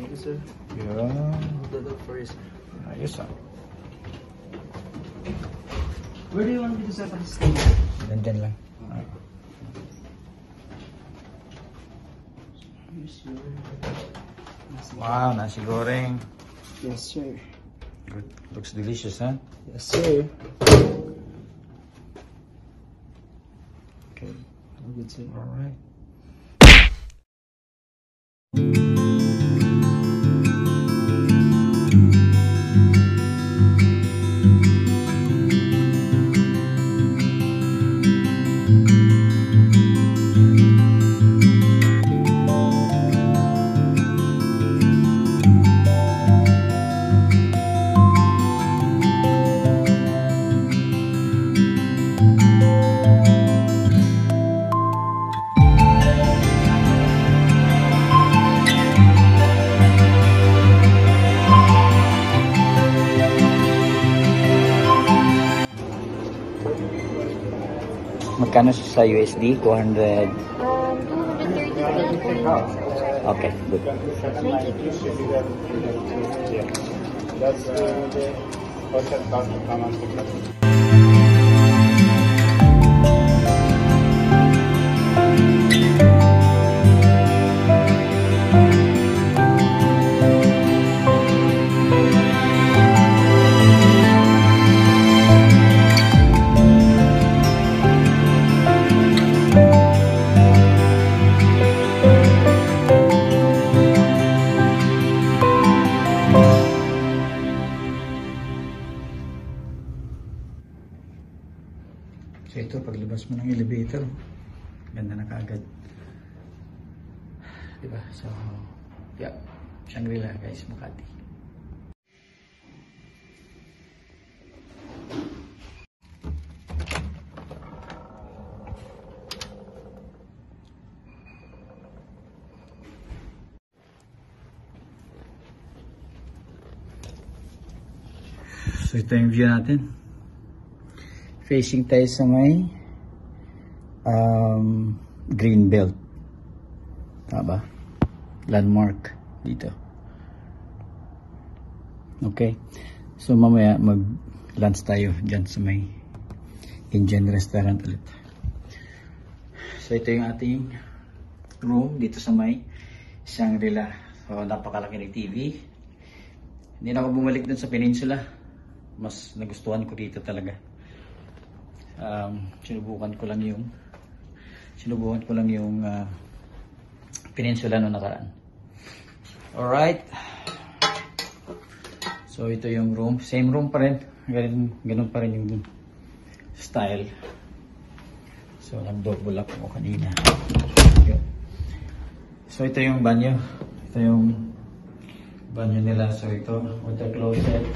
Thank you, sir. Yun. The dog for you, sir. Ayos ah. Where do you want me to set up the stage? Nandyan lang. Yes, sir. Wow, nasi goreng. Yes, sir. Good. Looks delicious, huh? Yes, sir. Okay. All good, sir. Alright. Magkano sa USD? 200? 230 lang po. Okay, good. That's the total cost of how much it costs. So ito, paglabas mo ng elevator, ganda na kaagad. Diba? So, yeah. Shangri-La guys, Makati. So ito yung view natin. Facing tayo sa may green belt. Tama ba? Landmark dito. Okay. So mamaya mag-lunch tayo dyan sa may Indian restaurant ulit. So ito yung ating room dito sa may Shangri-La. So napakalaki ng TV. Hindi na ako bumalik dun sa Peninsula. Mas nagustuhan ko dito talaga. Sinubukan ko lang yung Peninsula no nakaraan. Alright. So ito yung room. Same room pa rin. Ganun pa rin yung style. So nag-double up ako kanina. Okay. So ito yung banyo. Ito yung banyo nila. So ito, water closet.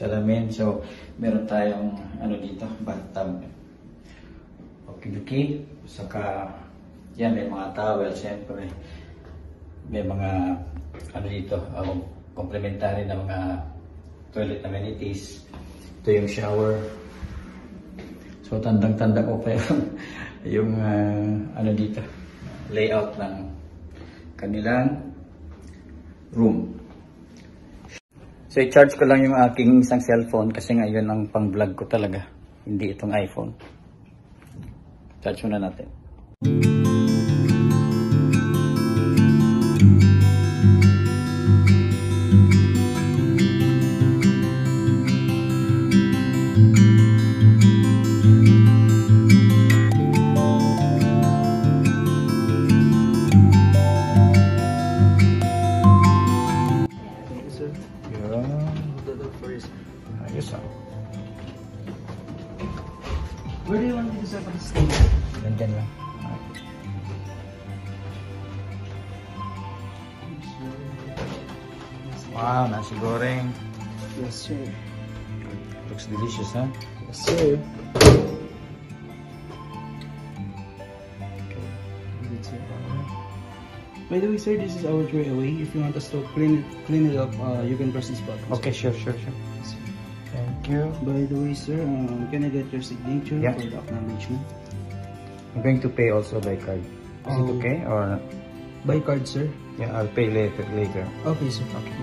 Salamin. So, meron tayong dito, bathtub. Okay. Saka, yan, may mga towel, siyempre. May mga, dito, complementary na mga toilet amenities. Ito yung shower. So, tandang-tanda ko pa yung dito, layout ng kanilang room. So, i-charge ko lang yung aking isang cellphone kasi ngayon ang pang-vlog ko talaga. Hindi itong iPhone. Charge muna natin. Where do you want me to set up the stage? Nandyan lang. Wow, nasi goreng. Yes, sir. Looks delicious, huh? Yes, sir. Good, sir. By the way, sir, this is our tray away. If you want us to clean it up, you can press this button. Okay, sure. Thank you. By the way, sir, can I get your signature Yeah. for the acknowledgement? I'm going to pay also by card. Is it okay or By card, sir. Yeah, I'll pay later. Okay, sir. Okay.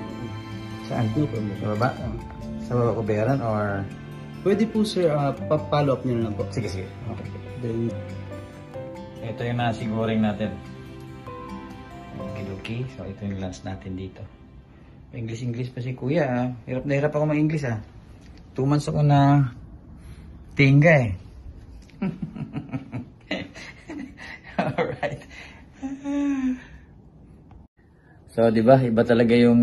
Saan? No problem. Sa baba? Sa baba ko bayaran or? Pwede po, sir. Pa-follow up nyo na lang po. Sige. Okay. Then, Ito yung nasi goreng natin. Okay. So, ito yung lunch natin dito. English pa si kuya ah. Hirap na hirap ako mag-English ah. 2 months ako na tingga eh. Alright. So, di ba? Iba talaga yung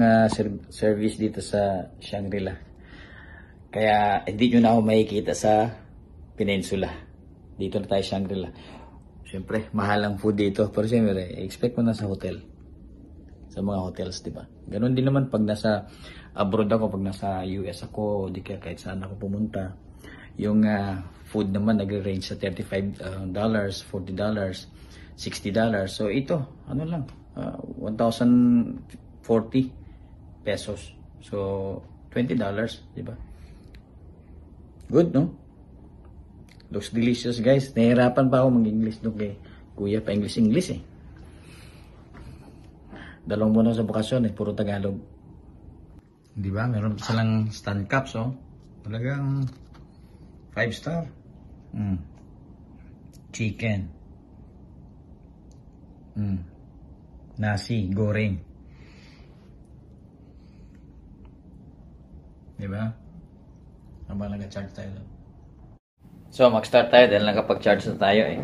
service dito sa Shangri-La. Kaya, hindi nyo na ako makikita sa Peninsula. Dito na tayo Shangri-La. Siyempre, mahal ang food dito. Pero siyempre, expect mo na sa hotel. Sa mga hotels, di ba? Ganon din naman pag nasa abroad ako, pag nasa US ako, di kaya kahit saan ako pumunta. Yung food naman nagre-range sa $35, $40, $60. So ito, ano lang, 1,040 pesos. So $20, di ba? Good, no? Looks delicious, guys. Nahihirapan pa ako mag-English doon kay kuya pa English eh. 2 buwan sa bakasyon puro Tagalog. Di ba? Meron silang stand cups, oh. Talagang 5 star. Chicken. Nasi goreng. Di ba? Habang nag-charge tayo doon. So, mag-start tayo dahil nakapag-charge na tayo eh.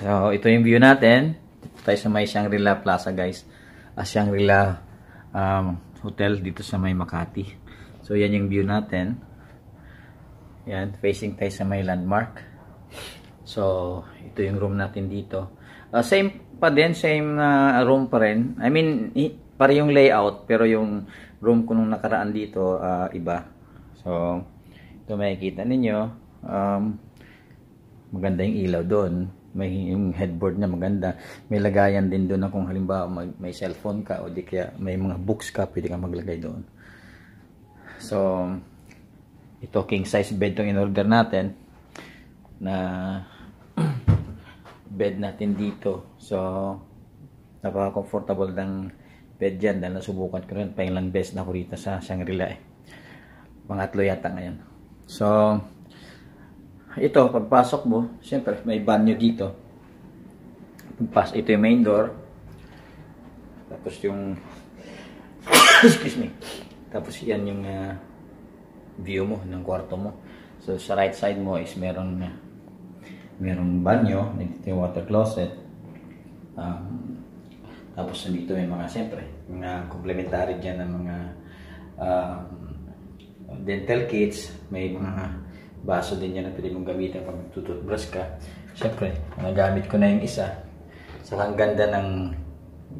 So, ito yung view natin. Dito tayo sa may Shangri-La Plaza, guys. Shangri-La Hotel dito sa may Makati. So, yan yung view natin. Yan, facing tayo sa may landmark. So, ito yung room natin dito. Same pa din, same room pa rin. I mean, pare yung layout, pero yung room ko nung nakaraan dito, iba. So, ito makikita ninyo. Maganda yung ilaw doon. May yung headboard na maganda. May lagayan din doon na kung halimbawa may cellphone ka o di kaya may mga books ka, pwede ka maglagay doon. So, ito king size bed tong in-order natin na bed natin dito. So, napaka-comfortable ng bed dyan dahil nasubukan ko rin. Pangilang best na ako rito sa Shangri-La eh. Pangatlo yata ngayon. So, ito, pagpasok mo, siyempre, may banyo dito. Ito yung main door. Tapos yung, excuse me. Tapos yan yung view mo ng kwarto mo. So, sa right side mo is merong banyo. Dito yung water closet. Tapos dito may mga, siyempre, mga complementary dyan ng mga dental kits. May mga baso din yan na pwede mong gamitin pag tututbrush ka. Siyempre, nagamit ko na yung isa. Saka ang ganda ng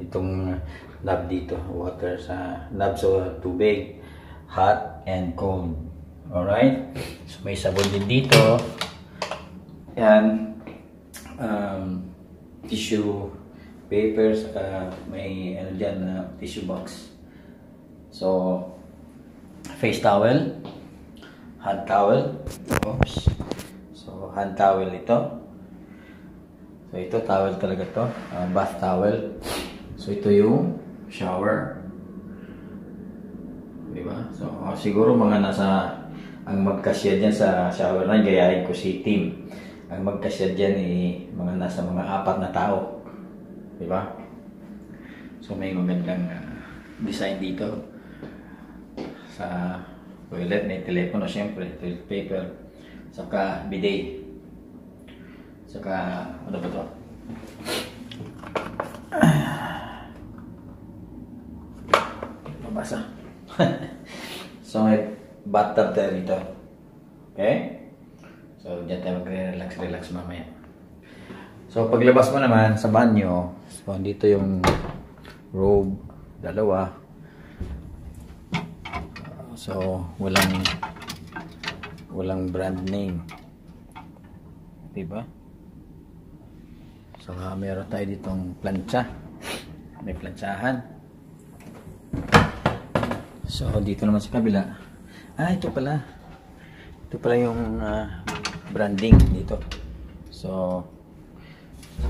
itong knob dito. Water sa knob sa tubig. Hot and cold. Alright? So, may sabon din dito. Yan. Tissue papers. May ano dyan, tissue box. So, face towel. Hand towel. Oops. So, hand towel ito. So, ito towel talaga to. Bath towel. So, ito yung shower. Diba? So, siguro mga nasa, ang magkasya dyan sa shower na, gayahin ko si Tim. Ang magkasya dyan mga nasa mga 4 na tao. Diba? So, may magandang design dito. Sa toilet, may telepono, syempre, toilet paper, saka bidet, saka, ano ba ito? Mabasa. So, may bathtub tayo dito. Okay? So, dyan tayo mag-relax mamaya. So, paglabas mo naman sa banyo, so, dito yung robe, 2. So, walang brand name. Diba? So, meron tayo ditong plancha. May plantsahan. So, dito naman sa kabila. Ito pala. Ito pala yung branding dito. So,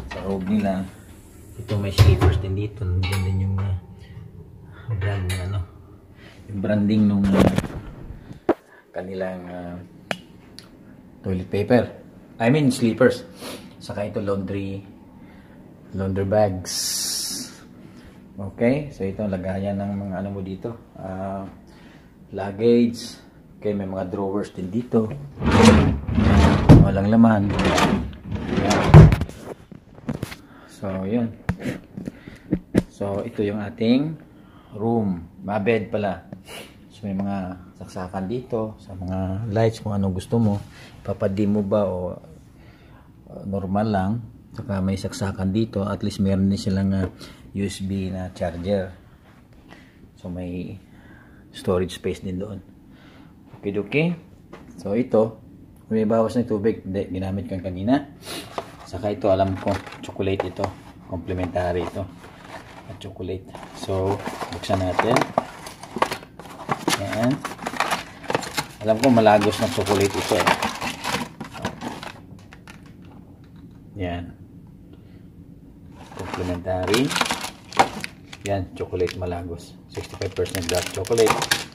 sa robe nila, Ito may sleepers din dito. Nandiyan din yung brand ng ano, yung branding nung kanilang toilet paper. I mean sleepers. Saka ito laundry bags. Okay, so ito lagayan ng mga ano mo dito. Luggage. Okay, may mga drawers din dito. Walang laman. So, yun. So, ito yung ating room. Bed pala. So, may mga saksakan dito sa mga lights kung anong gusto mo. Papadim mo ba o normal lang. Saka may saksakan dito. At least meron din silang USB na charger. So, may storage space din doon. Okay. So, ito. Kung may bawas ng tubig, hindi. Ginamit ko kanina. Saka ito, alam ko, chocolate ito. Complementary ito. At chocolate. So, buksan natin. Ayan. Alam ko, malagos ng chocolate ito. Yan. Complementary. Yan, chocolate malagos. 65% dark chocolate.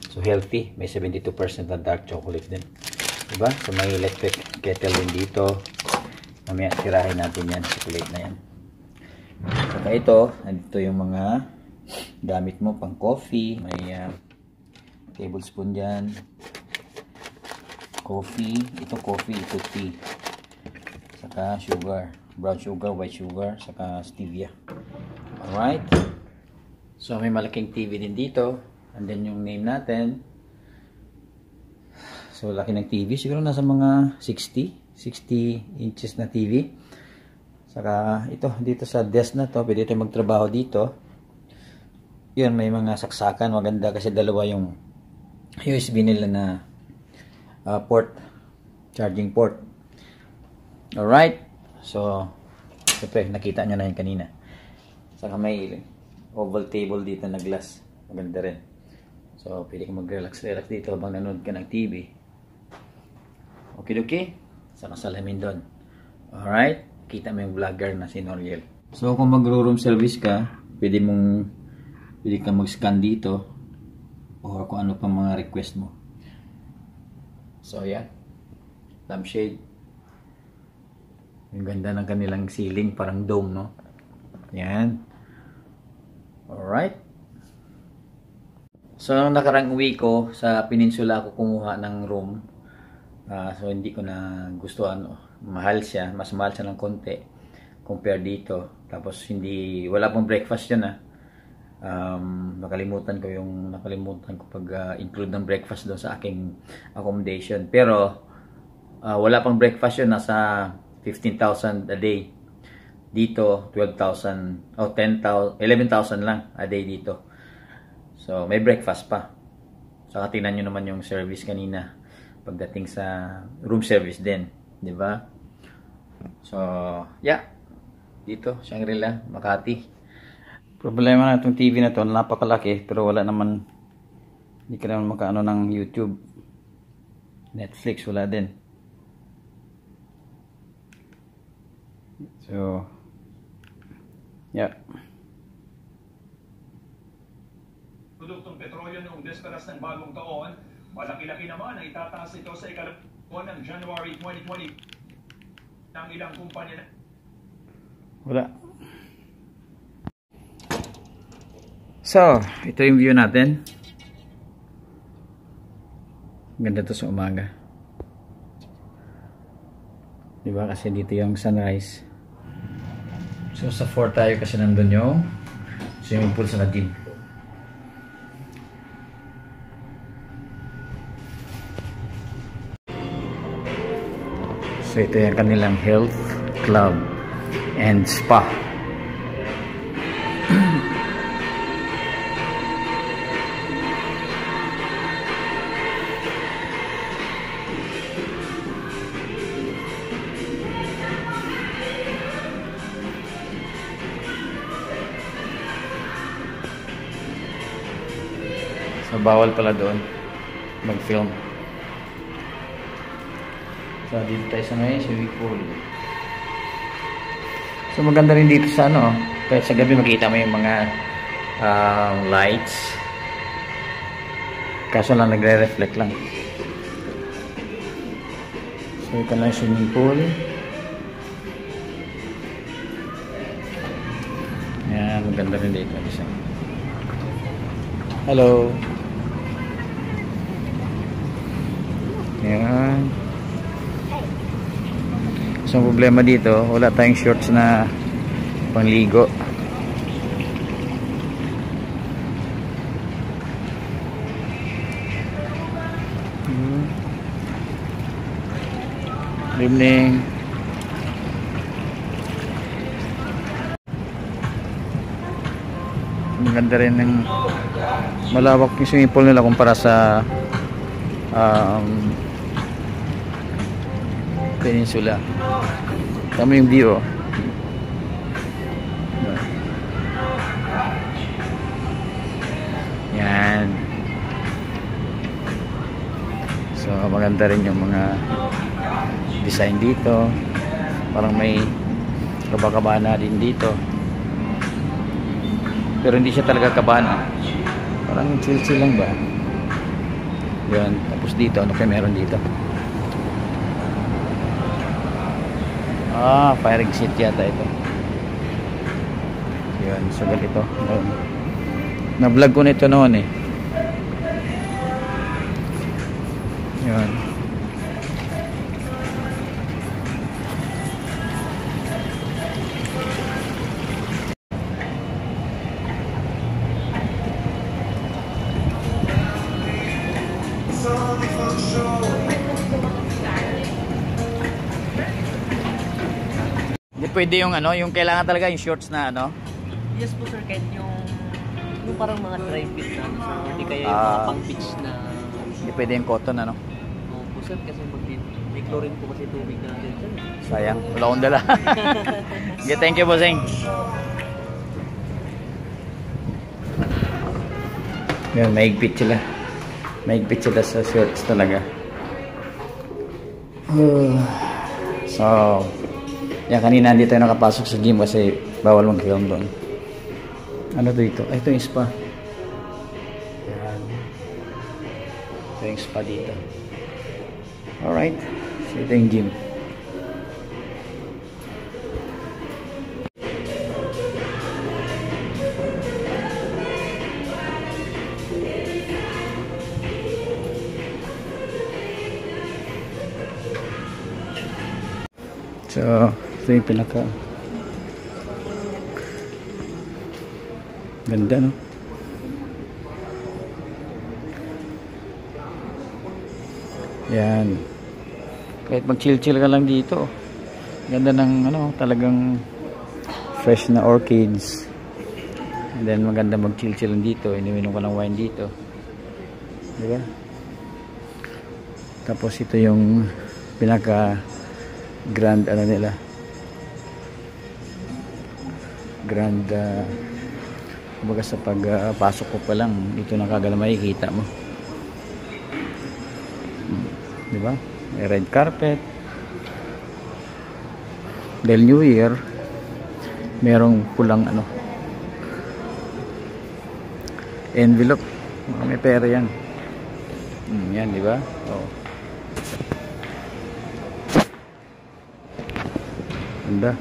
So, healthy. May 72% na dark chocolate din. Diba? So, may electric kettle din dito. Mamaya, tirahin natin yan. Chocolate na yan. Saka ito, nandito yung mga gamit mo pang coffee. May tablespoon dyan. Coffee. Ito coffee, ito tea. Saka sugar. Brown sugar, white sugar. Saka stevia. Alright. So, may malaking TV din dito. And then yung name natin. So, laki ng TV. Siguro nasa mga 60 inches na TV. Saka ito, dito sa desk na to, pwede tayo magtrabaho dito. Yun, may mga saksakan. Maganda kasi dalawa yung USB nila na port. Charging port. Alright. So, siyempre, nakita nyo na yun kanina. Saka may oval table dito na glass. Maganda rin. So, pwede ka mag-relax dito habang nanood ka ng TV. Okay. Saka salamin doon. Alright. Kita mo yung vlogger na si Noriel. So, kung mag-room service ka, pwede ka mag-scan dito o kung ano pa mga request mo. So, yan. Lampshade. Yung ganda ng kanilang ceiling. Parang dome, no? Yan. Alright. So, nakarang uwi ko sa Peninsula ako kumuha ng room. So, hindi ko na gustuhan. Mahal siya. Mas mahal siya ng konti. Compare dito. Tapos, wala pong breakfast yun nakalimutan ko pag include ng breakfast doon sa aking accommodation. Pero, wala pang breakfast yun. Nasa 15,000 a day. Dito, 12,000 o 10,000, 11,000 lang a day dito. So, may breakfast pa. Saka tingnan nyo naman yung service kanina. Pagdating sa room service din. Diba? So, yeah. Dito, Shangri-La, Makati. Problema na itong TV na to, napakalaki. Pero wala naman, hindi ka naman makaano ng YouTube. Netflix, wala din. So, yeah. Produktong petrolyo noong desperas ng bagong taon, malaki-laki naman ang itataas ito sa ikalabuan ng January 2020 ng ilang kumpanya na. Wala. So, ito yung view natin. Ganda to sa umaga. Diba? Kasi dito yung sunrise. So, sa 4 tayo kasi nandun yung swimming pool sa gym. So, ito yung kanilang health club and spa. So, bawal pala doon mag-film. So, dito tayo sa may swimming pool. So, maganda rin dito sa Kahit sa gabi makita mo yung mga lights. Kaso lang nagre-reflect lang. So ito lang yung swimming pool. Yan, maganda rin dito. Hello. Yan. So ang problema dito, wala tayong shorts na pangligo. Good evening. Maganda rin ng malawak yung swimming pool nila kumpara sa Peninsula. Tama yung view, oh. Yan. So maganda rin yung mga design dito. Parang may kabana din dito. Pero hindi siya talaga kabana. Parang chill-chill lang ba? Yan. Tapos dito, ano kaya meron dito? Fire exit yata ito. Yan. So ganito. Na-vlog ko nito noon eh. Yan. Hindi pwede yung ano, yung kailangan talaga yung shorts na ano. Yes po sir, kahit yung parang mga dry fit na, so hindi kaya yung mga pang beach na. Hindi pwede yung cotton ano. Oo po sir, kasi may chlorine po kasi tubig natin sir. Sayang, wala akong dala. Okay, thank you bossing. Yan, mahigpit sila. Mahigpit sila sa shorts talaga. So, yan, kanina hindi tayo nakapasok sa gym kasi bawal mag-film doon. Ano to ito? Ay, ito yung spa. Yan. Ito yung spa dito. Alright. So, ito yung gym. So, ito yung pinaka ganda, no? Yan. Kahit mag-chill-chill ka lang dito. Ganda ng ano, talagang fresh na orchids. And then maganda mag-chill-chill lang dito. Iniinom ka ng wine dito. Diba? Tapos ito yung pinaka grand ano nila, grand kumbaga sa pagpasok ko pa lang dito na kagad makikita mo, di ba? May red carpet dahil New Year, merong pulang ano envelope, may pera yan. Yan, di ba? Oh. Ganda.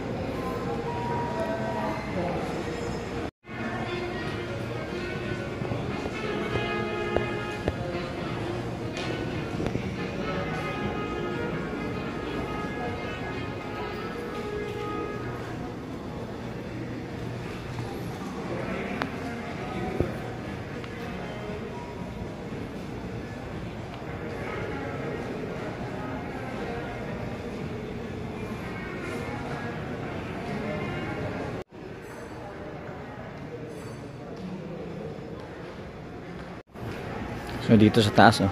So dito sa taas, oh.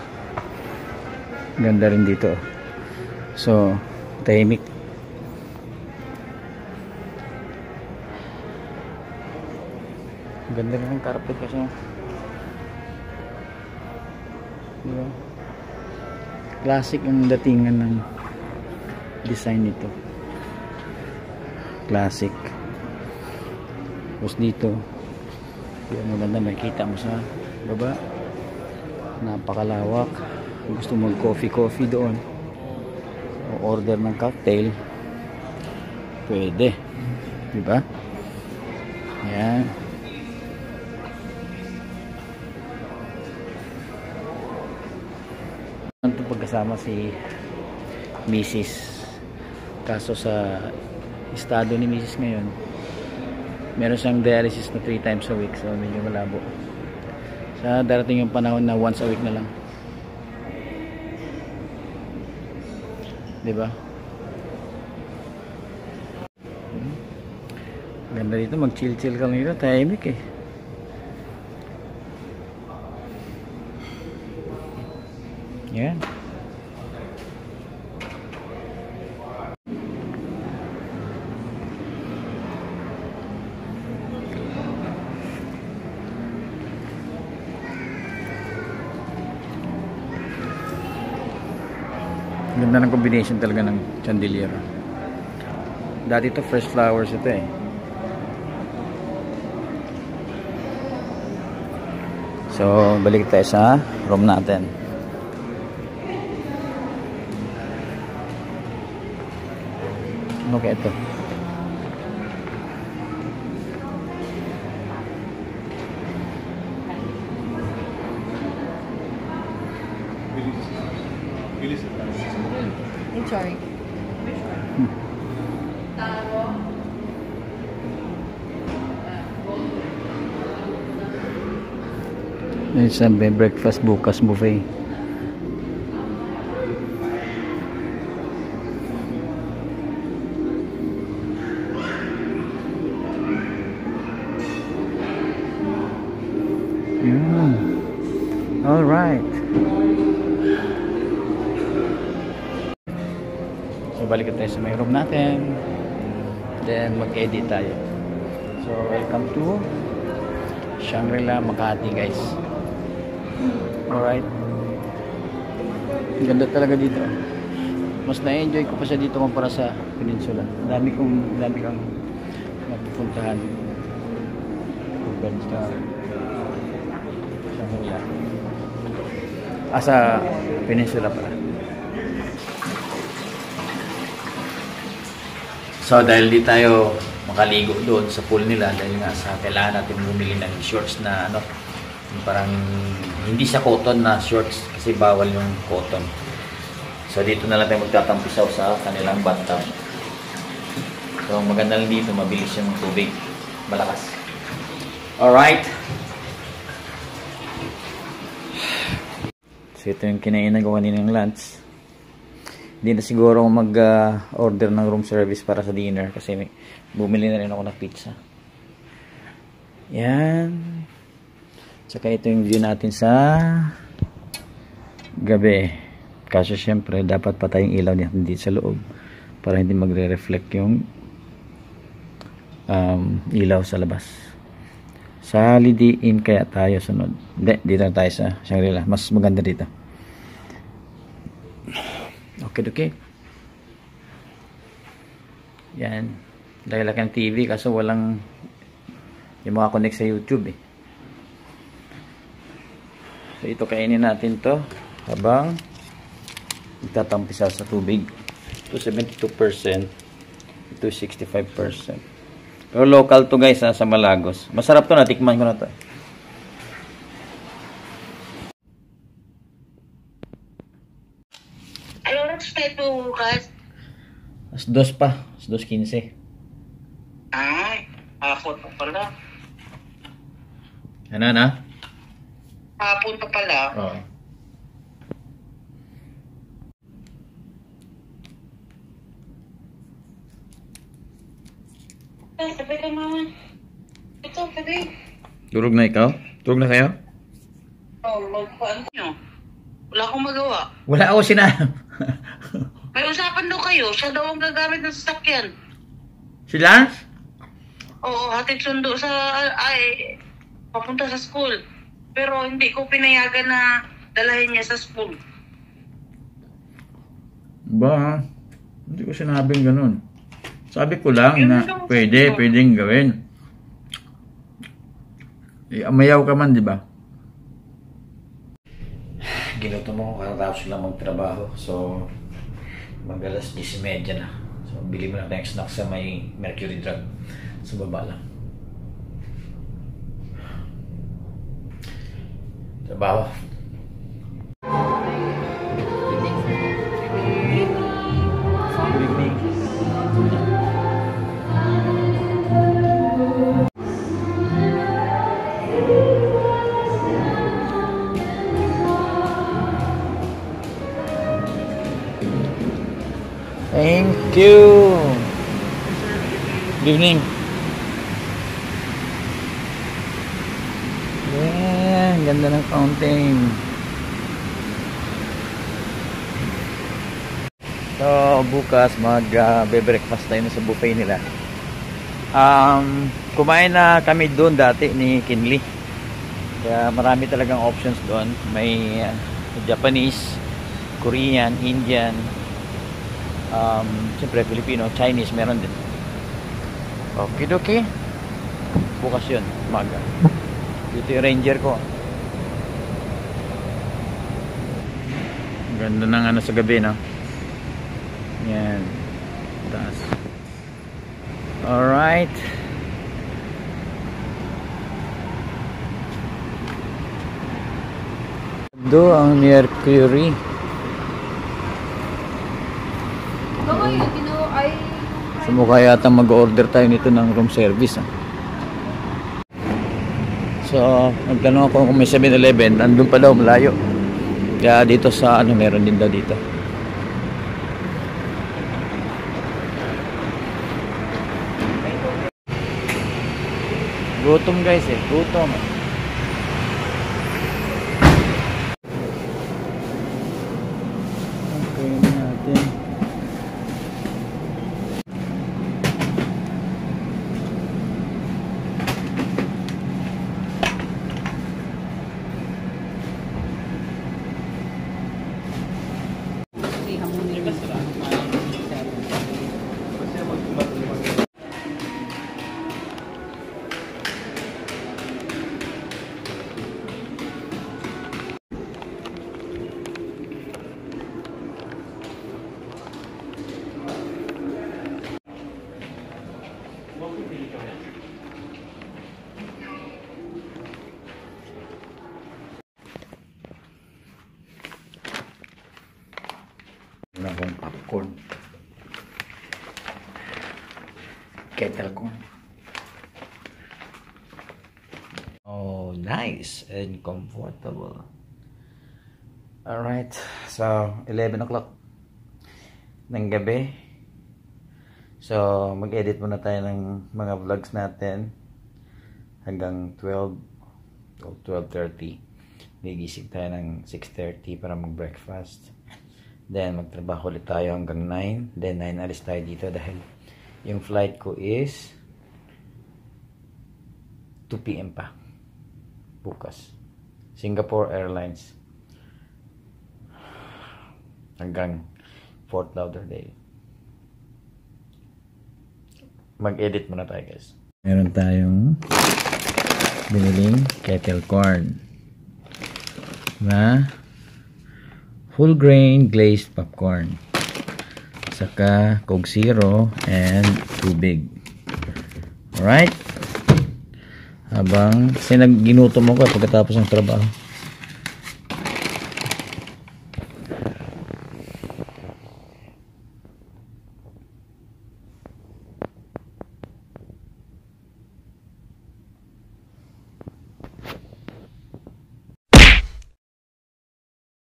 Ganda rin dito, oh. So tahimik. Ganda rin ng carpet kasi, diba? Classic ang datingan ng design nito. Classic. Tapos dito, yung maganda makikita mo sa baba. Napakalawak. Gusto mag coffee doon o order ng cocktail, pwede, diba? Yan. Ito pagkasama si Mrs. Kaso sa estado ni Mrs. ngayon, meron siyang dialysis na 3 times a week, so medyo malabo. Sa darating yung panahon na once a week na lang, diba? Ganda dito, mag chill ka lang dito, tahimik eh. Yan. Ganda ng combination talaga ng chandelier. Dati ito fresh flowers ito eh. So, balik tayo sa room natin. Ano kaya ito? I'm sorry. It's a breakfast bukas buffet. All right. So balik tayo sa may room natin. Then mag-edit tayo. So welcome to Shangri-La Makati, guys. Alright. Ganda talaga dito. Mas na-enjoy ko pa siya dito kumpara sa Peninsula. Dami kang napupuntahan. Sa Shangri-La. Sa Peninsula pala. So dahil di tayo makaligo doon sa pool nila dahil nga sa kailangan natin bumili ng shorts na ano, parang hindi siya cotton na shorts kasi bawal yung cotton. So dito na lang tayo magtatampisaw sa kanilang bathtub. So maganda lang dito, mabilis yung tubig, malakas. Alright. So ito yung kinainan ko kanina ng lunch. Hindi na siguro mag-order ng room service para sa dinner kasi bumili na rin ako ng pizza. Yan. Tsaka ito yung view natin sa gabi. Kasi syempre dapat patay yung ilaw natin dito sa loob para hindi magre-reflect yung ilaw sa labas. Sa Holiday Inn kaya tayo sunod. Hindi, dito na tayo sa Shangri-La. Mas maganda dito. Okay. Yan. Dahil lang TV kaso walang yung mga connect sa YouTube eh. So ito kainin natin to habang itatampisa sa tubig. Ito 72%, ito 65%. Pero local to guys sa Malagos. Masarap to, natikman ko na to. Ano oras pa ito bukas? As 2 pa, as 2:15. Ay, hapon pa pala. Ano na? Hapon pa pala. Oo. Ay, sabi ka mama. Ito, sabi. Durog na ikaw? Durog na kayo? Oh, magpaan nyo. Wala akong magawa. Wala ako sinabi. May usapan daw kayo. Siya daw ang gagamit ng sasakyan. Si Lance? Oo, hatid sundo sa, papunta sa school. Pero hindi ko pinayagan na dalahin niya sa school. Ba, hindi ko sinabing ganun. Sabi ko lang na pwedeng gawin. Mayaw ka man, di ba? Ginuto mo, kakatapos lang magtrabaho. So, mag-alas 10:30 na. So, bili mo na tayong snack sa may Mercury Drug. Sa baba lang. Trabaho. Good evening. Thank you. Good evening. Yeah, ganda ng fountain. So, bukas mag-breakfast tayo na sa buffet nila. Kumain na kami doon dati ni Kinley. Kaya marami talagang options doon. May Japanese, Korean, Indian, siyempre Filipino, Chinese, meron din. Okay. Bukas yun, umaga. Dito yung Ranger ko. Ganda ng ano sa gabi, no? Yan. Taas. Alright. Do ang Mercury. So mukha yata mag-order tayo nito ng room service. So nagtanong ako kung may 7-Eleven. Nandun pa daw, malayo. Kaya dito sa ano, meron din daw dito. Gutom guys gutom. Okay natin. Wala akong popcorn. Kettle corn. Oh, nice and comfortable. Alright, so 11 o'clock ng gabi. So mag-edit muna tayo ng mga vlogs natin hanggang 12 o 12:30. Gigising tayo ng 6:30 para mag-breakfast. Then magtrabaho ulit tayo hanggang 9. Then 9 alis tayo dito dahil yung flight ko is 2 PM pa bukas. Singapore Airlines hanggang Fort Lauderdale. Mag-edit muna tayo guys. Meron tayong biniling kettle corn na full grain glazed popcorn, saka Coke Zero and tubig. Alright, habang ginutom ako pagkatapos ng trabaho.